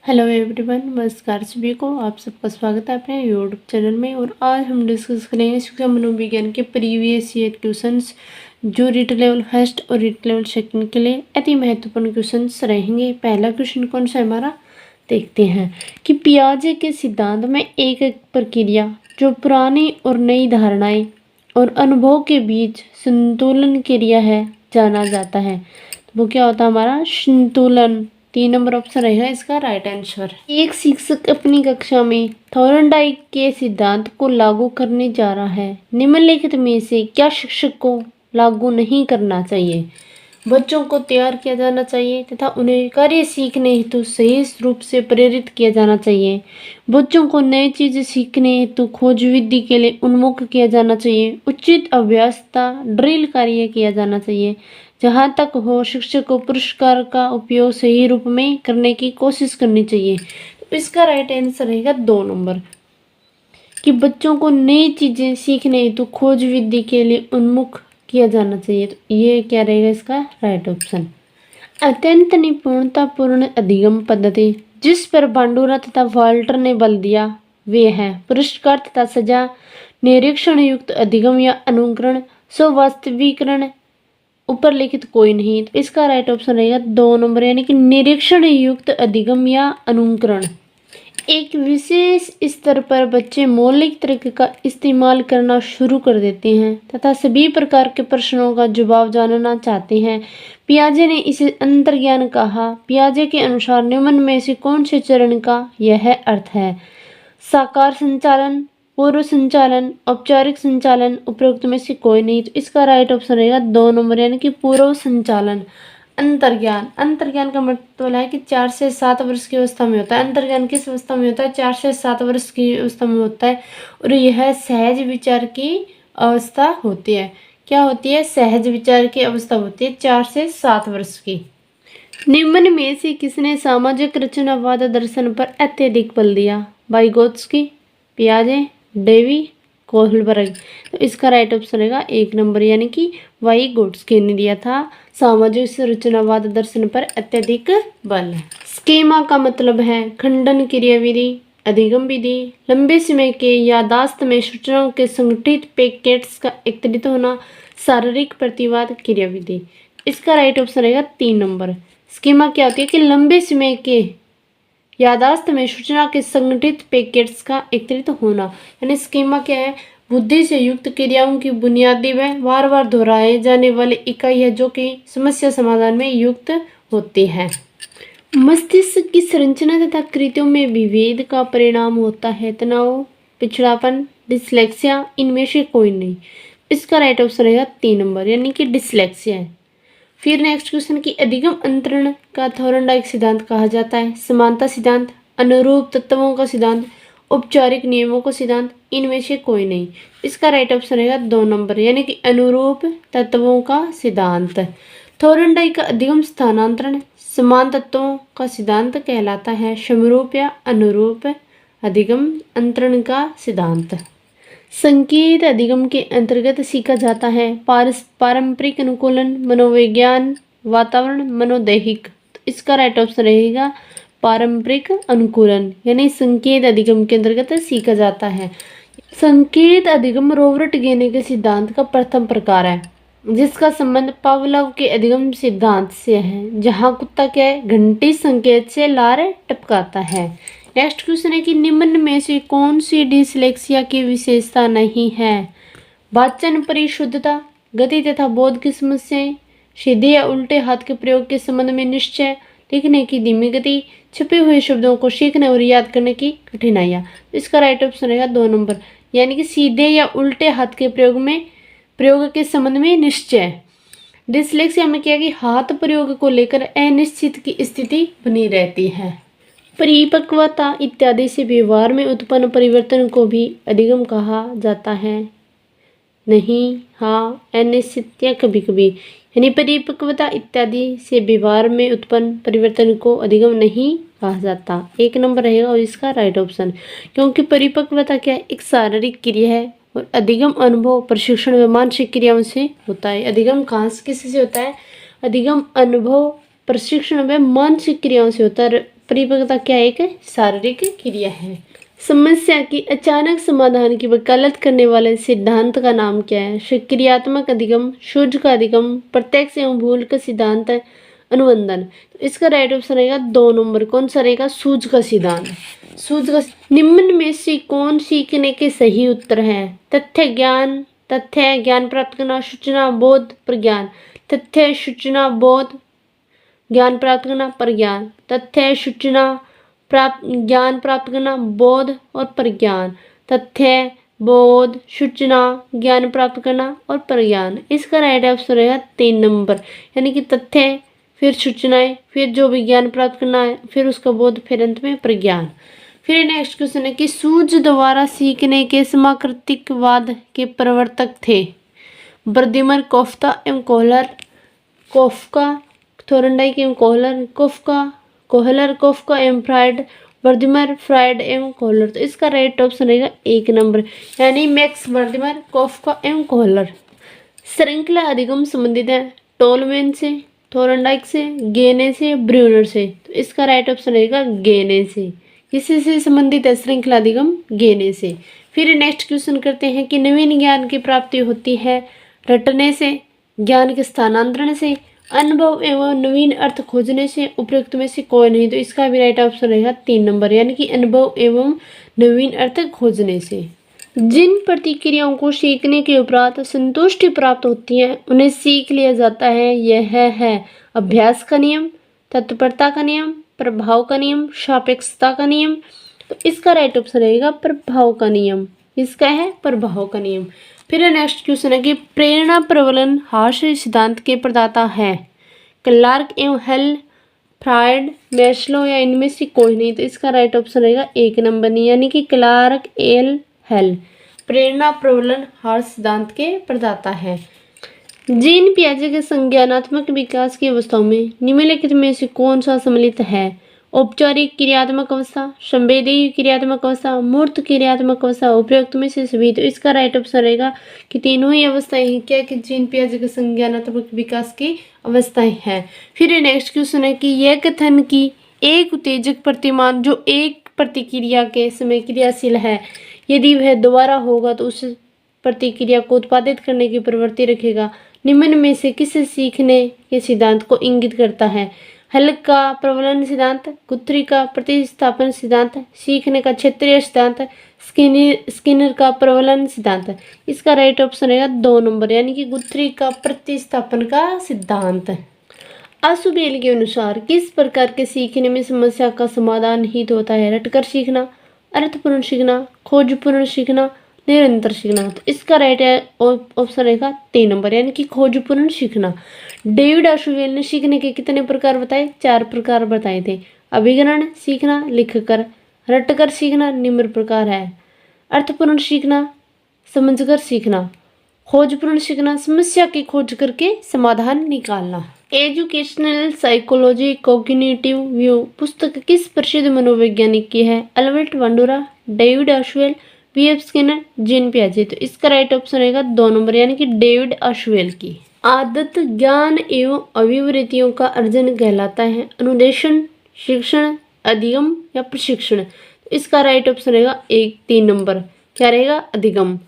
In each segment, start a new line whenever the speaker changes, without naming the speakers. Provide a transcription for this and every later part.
Hello everyone, नमस्कार सभी को। आप सबका स्वागत है अपने यूट्यूब चैनल में। और आज हम डिस्कस करेंगे शिक्षा मनोविज्ञान के प्रीवियस ईयर क्वेश्चंस जो रीट लेवल फर्स्ट और रीट लेवल सेकंड के लिए अति महत्वपूर्ण क्वेश्चंस रहेंगे। पहला क्वेश्चन कौन सा हमारा देखते हैं कि पियाजे के सिद्धांत में एक एक प्रक्रिया जो पुरानी और नई धारणाएं और अनुभव के बीच संतुलन क्रिया है जाना जाता है। तो वो क्या होता है हमारा संतुलन। 3 नंबर ऑप्शन रहेगा इसका राइट आंसर। एक शिक्षक अपनी कक्षा में थॉर्नडाइक के सिद्धांत को लागू करने जा रहा है। निम्नलिखित में से क्या शिक्षक को लागू नहीं करना चाहिए? बच्चों को तैयार किया जाना चाहिए तथा उन्हें कार्य सीखने हेतु सही रूप से प्रेरित किया जाना चाहिए। बच्चों को नई चीजें सीखने हेतु खोज विधि के लिए उन्मुख किया जाना चाहिए। उचित अभ्यास तथा ड्रिल कार्य किया जाना चाहिए। जहाँ तक हो शिक्षक को पुरस्कार का उपयोग सही रूप में करने की कोशिश करनी चाहिए। तो इसका राइट आंसर रहेगा 2 नंबर कि बच्चों को नई चीजें सीखने हेतु खोज विधि के लिए उन्मुख किया जाना चाहिए। तो ये क्या रहेगा इसका राइट ऑप्शन। अत्यंत निपुणतापूर्ण अधिगम पद्धति जिस पर बांडुरा तथा वाल्टर ने बल दिया वे है पुरस्कार तथा सजा, निरीक्षण युक्त अधिगम या अनुकरण, स्ववास्तविकरण, ऊपर लिखित कोई नहीं। तो इसका राइट ऑप्शन रहेगा 2 नंबर यानी कि निरीक्षण युक्त अधिगम या अनुकरण। एक विशेष स्तर पर बच्चे मौलिक तर्क का इस्तेमाल करना शुरू कर देते हैं तथा सभी प्रकार के प्रश्नों का जवाब जानना चाहते हैं। पियाजे ने इसे अंतर्ज्ञान कहा। पियाजे के अनुसार निम्न में से कौन से चरण का यह अर्थ है? साकार संचालन, पूर्व संचालन, औपचारिक संचालन, उपरोक्त में से कोई नहीं। तो इसका राइट ऑप्शन रहेगा 2 नंबर यानी कि पूर्व संचालन। अंतर्ज्ञान, अंतर्ज्ञान का मतलब है कि 4 से 7 वर्ष की अवस्था में होता है। अंतर्ज्ञान किस अवस्था में होता है? 4 से 7 वर्ष की अवस्था में होता है और यह सहज विचार की अवस्था होती है। क्या होती है? सहज विचार की अवस्था होती है 4 से 7 वर्ष की। निम्न में से किसने सामाजिक रचनावाद दर्शन पर अत्यधिक बल दिया? वाइगोत्स्की, पियाजे, डेवी, कोहलबर्ग। तो इसका राइट ऑप्शन रहेगा 1 नंबर यानी कि वाइगोत्स्की ने दिया था सामाजिक रचनावाद दर्शन पर अत्यधिक बल। स्कीमा का मतलब है खंडन क्रियाविधि, अधिगम विधि, लंबे समय के यादाश्त में सूचनाओं के संगठित पैकेट्स का एकत्रित होना, शारीरिक प्रतिवाद क्रियाविधि। इसका राइट ऑप्शन रहेगा 3 नंबर। स्कीमा क्या होती है कि लंबे समय के यादाश्त में सूचना के संगठित पैकेट्स का एकत्रित होना। यानी स्कीमा क्या है? बुद्धि से युक्त क्रियाओं की बुनियादी व बार बार दोहराए जाने वाली इकाई है जो कि समस्या समाधान में युक्त होती है। मस्तिष्क की संरचना तथा कृतियों में विभेद का परिणाम होता है तनाव, पिछड़ापन, डिसलेक्सिया, इनमें से कोई नहीं। इसका राइट ऑप्शन रहेगा 3 नंबर यानी कि डिसलेक्सिया है। फिर नेक्स्ट क्वेश्चन की अधिगम अंतरण का थॉर्नडाइक सिद्धांत कहा जाता है। समानता सिद्धांत, अनुरूप तत्वों का सिद्धांत, औपचारिक नियमों का सिद्धांत, इनमें से कोई नहीं। इसका राइट ऑप्शन रहेगा 2 नंबर यानी कि अनुरूप तत्वों का सिद्धांत। थॉर्नडाइक का अधिगम स्थानांतरण समान तत्वों का सिद्धांत कहलाता है। समरूप या अनुरूप अधिगम अंतरण का सिद्धांत संकेत अधिगम के अंतर्गत सीखा जाता है। पारंपरिक अनुकूलन, मनोविज्ञान, वातावरण, मनोदैहिक। तो इसका राइट ऑप्शन रहेगा पारंपरिक अनुकूलन यानी संकेत अधिगम के अंतर्गत सीखा जाता है। संकेत अधिगम रॉबर्ट गेने के सिद्धांत का प्रथम प्रकार है जिसका संबंध पावलोव के अधिगम सिद्धांत से है। जहाँ कुत्ता क्या है? घंटी संकेत से लार टपकाता है। नेक्स्ट क्वेश्चन है कि निम्न में से कौन सी डिसलेक्सिया की विशेषता नहीं है? वाचन परिशुद्धता, गति तथा बोध की समस्याएं, सीधे या उल्टे हाथ के प्रयोग के संबंध में निश्चय, लिखने की धीमी गति, छपे हुए शब्दों को सीखने और याद करने की कठिनाइयाँ। इसका राइट ऑप्शन रहेगा 2 नंबर यानी कि सीधे या उल्टे हाथ के प्रयोग के संबंध में निश्चय। डिसलेक्सिया में क्या कि हाथ प्रयोग को लेकर अनिश्चित की स्थिति बनी रहती है। परिपक्वता इत्यादि से व्यवहार में उत्पन्न परिवर्तन को भी अधिगम कहा जाता है। नहीं, हाँ, अनिश्चित या कभी कभी। यानी परिपक्वता इत्यादि से व्यवहार में उत्पन्न परिवर्तन को अधिगम नहीं कहा जाता। 1 नंबर रहेगा और इसका राइट ऑप्शन क्योंकि परिपक्वता क्या है? एक शारीरिक क्रिया है और अधिगम अनुभव, प्रशिक्षण व मानसिक क्रियाओं से होता है। अधिगम किससे होता है? अधिगम अनुभव, प्रशिक्षण व मानसिक क्रियाओं से होता है। परिपक्वता क्या है? एक शारीरिक क्रिया है। समस्या की अचानक समाधान की वकालत करने वाले सिद्धांत का नाम क्या है? सक्रियात्मक अधिगम, सूझ का अधिगम, प्रत्यक्ष एवं भूल का सिद्धांत, अनुबंधन। तो इसका राइट ऑप्शन रहेगा 2 नंबर। कौन सा रहेगा? सूझ का सिद्धांत। सूझ का। निम्न में से कौन सीखने के सही उत्तर है? तथ्य ज्ञान प्राप्त करना, सूचना बोध प्रज्ञान। तथ्य सूचना बोध ज्ञान प्राप्त करना प्रज्ञान। तथ्य सूचना ज्ञान प्राप्त करना बोध और प्रज्ञान। तथ्य बोध सूचना ज्ञान प्राप्त करना और प्रज्ञान। इसका राइट ऑप्शन रहेगा 3 नंबर, यानी कि तथ्य, फिर सूचनाएं, फिर जो भी ज्ञान प्राप्त करना है, फिर उसका बोध, फिर अंत में प्रज्ञान। फिर नेक्स्ट क्वेश्चन है कि सूझ द्वारा सीखने के समाकृतिकवाद के प्रवर्तक थे? ब्रदिमर, कोफ्का एवं कोहलर। कोफ्का, थोरनडाइक एवं कोहलर। कोफ्का एवं फ्रायड। ब्रदिमर, फ्रायड एवं कोहलर। तो इसका राइट ऑप्शन रहेगा 1 नंबर, यानी मैक्स ब्रदिमर, कोफ्का एवं कोहलर। श्रृंखला अधिगम संबंधित है टोलमैन से, थोरनडाइक से, गेने से, ब्रूनर से। तो इसका राइट ऑप्शन रहेगा गेने से। किसी से संबंधित है श्रृंखला अधिगम? गेने से। फिर नेक्स्ट क्वेश्चन करते हैं कि नवीन ज्ञान की प्राप्ति होती है रटने से, ज्ञान के स्थानांतरण से, अनुभव एवं नवीन अर्थ खोजने से, उपयुक्त में से कोई नहीं। तो इसका भी राइट ऑप्शन रहेगा 3 नंबर, यानी कि अनुभव एवं नवीन अर्थ खोजने से। जिन प्रतिक्रियाओं को सीखने के उपरांत संतुष्टि प्राप्त होती है उन्हें सीख लिया जाता है। यह है अभ्यास का नियम, तत्परता का नियम, प्रभाव का नियम, सापेक्षता का नियम। तो इसका राइट ऑप्शन रहेगा प्रभाव का नियम। इसका है प्रभाव का नियम। फिर नेक्स्ट क्वेश्चन है कि प्रेरणा प्रबलन हास्य सिद्धांत के प्रदाता है? क्लार्क एवं हेल, फ्रायड, मैस्लो या इनमें से कोई नहीं। तो इसका राइट ऑप्शन रहेगा 1 नंबर, यानी कि क्लार्क एल हेल प्रेरणा प्रबलन हास्य सिद्धांत के प्रदाता है। जीन पियाजे के संज्ञानात्मक विकास की अवस्थाओं में निम्नलिखित में से कौन सा सम्मिलित है? औपचारिक क्रियात्मक अवस्था, संवेदी क्रियात्मक अवस्था, मूर्त क्रियात्मक अवस्था, उपयुक्त में से सभी। तो इसका राइट ऑप्शन रहेगा कि तीनों ही अवस्थाएं ही क्या कि जीन पियाजे के संज्ञानात्मक विकास की अवस्थाएं हैं। फिर नेक्स्ट क्वेश्चन है कि यह कथन की एक उत्तेजक प्रतिमान जो एक प्रतिक्रिया के समय क्रियाशील है, यदि वह दोबारा होगा तो उस प्रतिक्रिया को उत्पादित करने की प्रवृत्ति रखेगा, निम्न में से किस सीखने के सिद्धांत को इंगित करता है? हल का प्रबलन सिद्धांत, गुथ्री का प्रतिस्थापन सिद्धांत, सीखने का क्षेत्रीय सिद्धांत, स्किनर का प्रबलन सिद्धांत। इसका राइट ऑप्शन रहेगा 2 नंबर, यानी कि गुथ्री का प्रतिस्थापन का सिद्धांत। आशुबेल के अनुसार किस प्रकार के सीखने में समस्या का समाधान निहित होता है? रटकर सीखना, अर्थपूर्ण सीखना, खोजपूर्ण सीखना, निरंतर सीखना। तो इसका राइट ऑप्शन रहेगा 3 नंबर, यानी कि खोजपूर्ण सीखना। डेविड आशुबेल ने सीखने के कितने प्रकार बताए? 4 प्रकार बताए थे। अभिग्रहण सीखना, लिखकर, रटकर सीखना निम्न प्रकार है, अर्थपूर्ण सीखना, समझकर सीखना, खोजपूर्ण सीखना, समस्या की खोज करके समाधान निकालना। एजुकेशनल साइकोलॉजी कॉग्निटिव व्यू पुस्तक किस प्रसिद्ध मनोवैज्ञानिक की है? Albert Bandura, David Ausubel, B.F. Skinner, Jean पियाजे। तो इसका राइट ऑप्शन रहेगा 2 नंबर, यानी कि डेविड आशुबेल की। आदत ज्ञान एवं अभिवृत्तियों का अर्जन कहलाता है? अनुदेशन, शिक्षण, अधिगम या प्रशिक्षण। तो इसका राइट ऑप्शन रहेगा 3 नंबर, क्या रहेगा? अधिगम।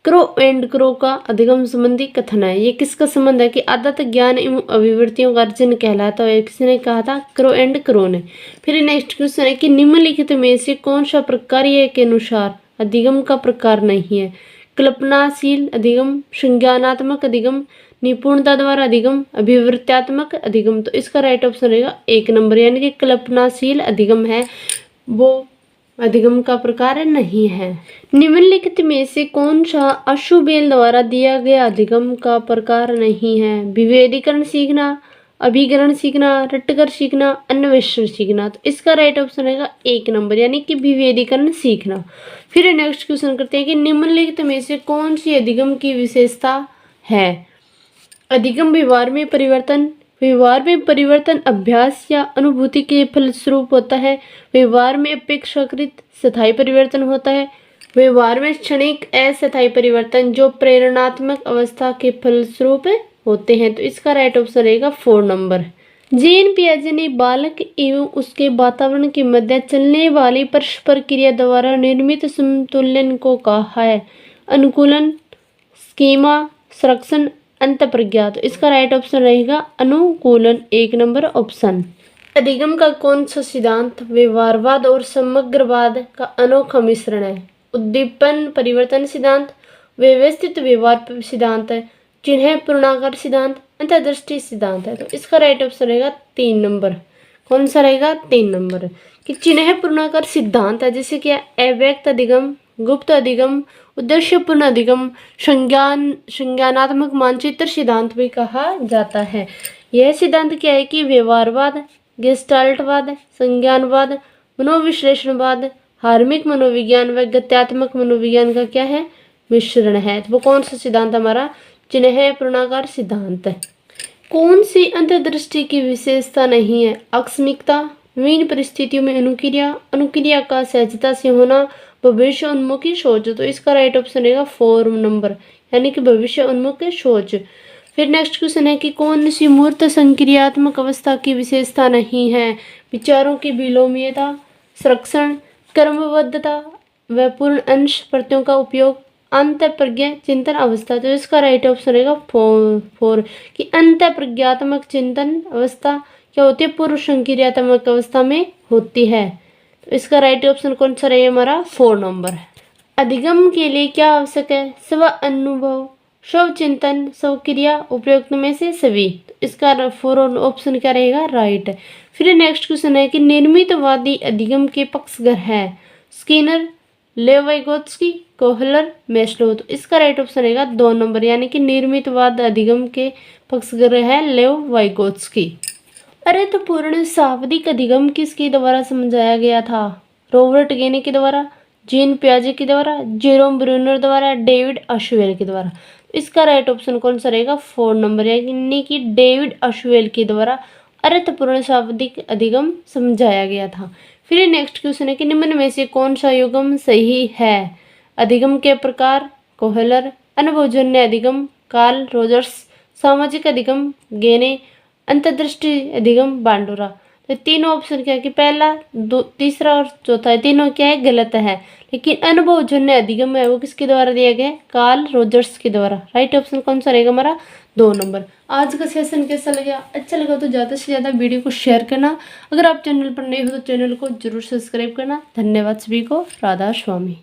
क्रो एंड क्रो का अधिगम संबंधी कथन है। ये किसका संबंध है कि आदत ज्ञान एवं अभिवृत्तियों का अर्जन कहलाता है? किसने कहा था? क्रो एंड क्रो ने। फिर नेक्स्ट क्वेश्चन है कि निम्नलिखित में से कौन सा प्रकार्य के अनुसार अधिगम का प्रकार नहीं है? कल्पनाशील अधिगम, संज्ञानात्मक अधिगम, निपुणता द्वारा अधिगम, अभिवृत्त्यात्मक अधिगम। तो इसका राइट ऑप्शन रहेगा 1 नंबर, यानी कि कल्पनाशील अधिगम है वो अधिगम का प्रकार नहीं है। निम्नलिखित में से कौन सा आशुबेल द्वारा दिया गया अधिगम का प्रकार नहीं है? विभेदीकरण सीखना, अभिग्रहण सीखना, रटकर सीखना, अन्वेषण सीखना। तो इसका राइट ऑप्शन रहेगा 1 नंबर, यानी कि विभेदीकरण सीखना। फिर नेक्स्ट क्वेश्चन करते हैं कि निम्नलिखित में से कौन सी अधिगम की विशेषता है? अधिगम व्यवहार में परिवर्तन, व्यवहार में परिवर्तन अभ्यास या अनुभूति के फलस्वरूप होता है, व्यवहार में अपेक्षाकृत स्थायी परिवर्तन होता है, व्यवहार में क्षणिक अस्थायी परिवर्तन जो प्रेरणात्मक अवस्था के फलस्वरूप होते हैं। तो इसका राइट ऑप्शन रहेगा 4 नंबर, जीन पियाजे ने बालक एवं उसके वातावरण के मध्य चलने वाली परस्पर क्रिया द्वारा निर्मित संतुलन को कहा है अनुकूलन, स्कीमा, संरक्षण, अंतःप्रज्ञा। तो इसका राइट ऑप्शन रहेगा अनुकूलन, 1 नंबर ऑप्शन। अधिगम का कौन सा सिद्धांत व्यवहारवाद और समग्रवाद का अनोखा मिश्रण है? उद्दीपन परिवर्तन सिद्धांत, व्यवस्थित व्यवहार सिद्धांत है, चिन्ह पूर्णाकार सिद्धांत, अंतर्दृष्टि सिद्धांत है। तो इसका राइट ऑप्शन रहेगा 3 नंबर। कौन सा रहेगा? 3 नंबर। कि चिन्ह पूर्णाकार सिद्धांत है जैसे कि अव्यक्त अधिगम, गुप्त अधिगम, उद्देश्यपूर्ण अधिगम, संज्ञानात्मक मानचित्र सिद्धांत भी कहा जाता है। यह सिद्धांत क्या है कि व्यवहारवाद, गेस्टाल्टवाद, संज्ञानवाद, मनोविश्लेषणवाद, हार्मिक मनोविज्ञान व गत्यात्मक मनोविज्ञान का क्या है? मिश्रण है। तो वो कौन सा सिद्धांत हमारा? चिन्ह पूर्णाकार सिद्धांत है। कौन सी अंतर्दृष्टि की विशेषता नहीं है? आकस्मिकता, विभिन्न परिस्थितियों में अनुक्रिया, अनुक्रिया का सहजता से होना, भविष्य उन्मुखी सोच। तो इसका राइट ऑप्शन रहेगा 4 नंबर, यानी कि भविष्य उन्मुख सोच। फिर नेक्स्ट क्वेश्चन है कि कौन सी मूर्त संक्रियात्मक अवस्था की विशेषता नहीं है? विचारों की विलोमीयता, संरक्षण, क्रमबद्धता व पूर्ण अंश प्रत्ययों का उपयोग, अंतःप्रज्ञा चिंतन अवस्था। तो इसका राइट ऑप्शन रहेगा 4 कि अंतःप्रज्ञात्मक चिंतन अवस्था क्या होती है? पूर्व संक्रियात्मक अवस्था में होती है। तो इसका राइट ऑप्शन कौन सा रहेगा हमारा? 4 नंबर। अधिगम के लिए क्या आवश्यक है? स्व अनुभव, स्व चिंतन, स्व क्रिया, उपयुक्त में से सभी। तो इसका 4 ऑप्शन क्या रहेगा? राइट। फिर नेक्स्ट क्वेश्चन है कि निर्मितवादी अधिगम के पक्षधर है? स्किनर, लेव वाइगोत्स्की, कोहलर, मेस्लो। तो इसका राइट ऑप्शन रहेगा 2 नंबर, यानी कि निर्मितवाद अधिगम के पक्षधर है लेव वाइगोत्स्की। अरे तो पूर्ण शाब्दिक अधिगम किसके द्वारा समझाया गया था? रॉबर्ट गेने के द्वारा, जीन पियाजे के द्वारा, जेरोम ब्रूनर द्वारा, डेविड अशवेल के द्वारा। इसका राइट ऑप्शन कौन सा रहेगा? 4 नंबर, यानी कि डेविड अशवेल के द्वारा अर्थपूर्ण शाब्दिक अधिगम समझाया गया था। फिर नेक्स्ट क्वेश्चन है कि निम्न में से कौन सा युगम सही है? अधिगम के प्रकार, कोहलर, अनुभवजन्य अधिगम, कार्ल रोजर्स, सामाजिक अधिगम, गेने, अंतर्दृष्टि अधिगम, बांडुरा। तो तीनों ऑप्शन क्या है कि पहला, तीसरा और चौथा है, तीनों क्या है? गलत है। लेकिन अनुभवजन्य अधिगम है वो किसके द्वारा दिया गया? कार्ल रोजर्स के द्वारा। राइट ऑप्शन कौन सा रहेगा हमारा? 2 नंबर। आज का सेशन कैसा लगा? अच्छा लगा तो ज़्यादा से ज़्यादा वीडियो को शेयर करना। अगर आप चैनल पर नए हो तो चैनल को जरूर सब्सक्राइब करना। धन्यवाद सभी को। राधा स्वामी।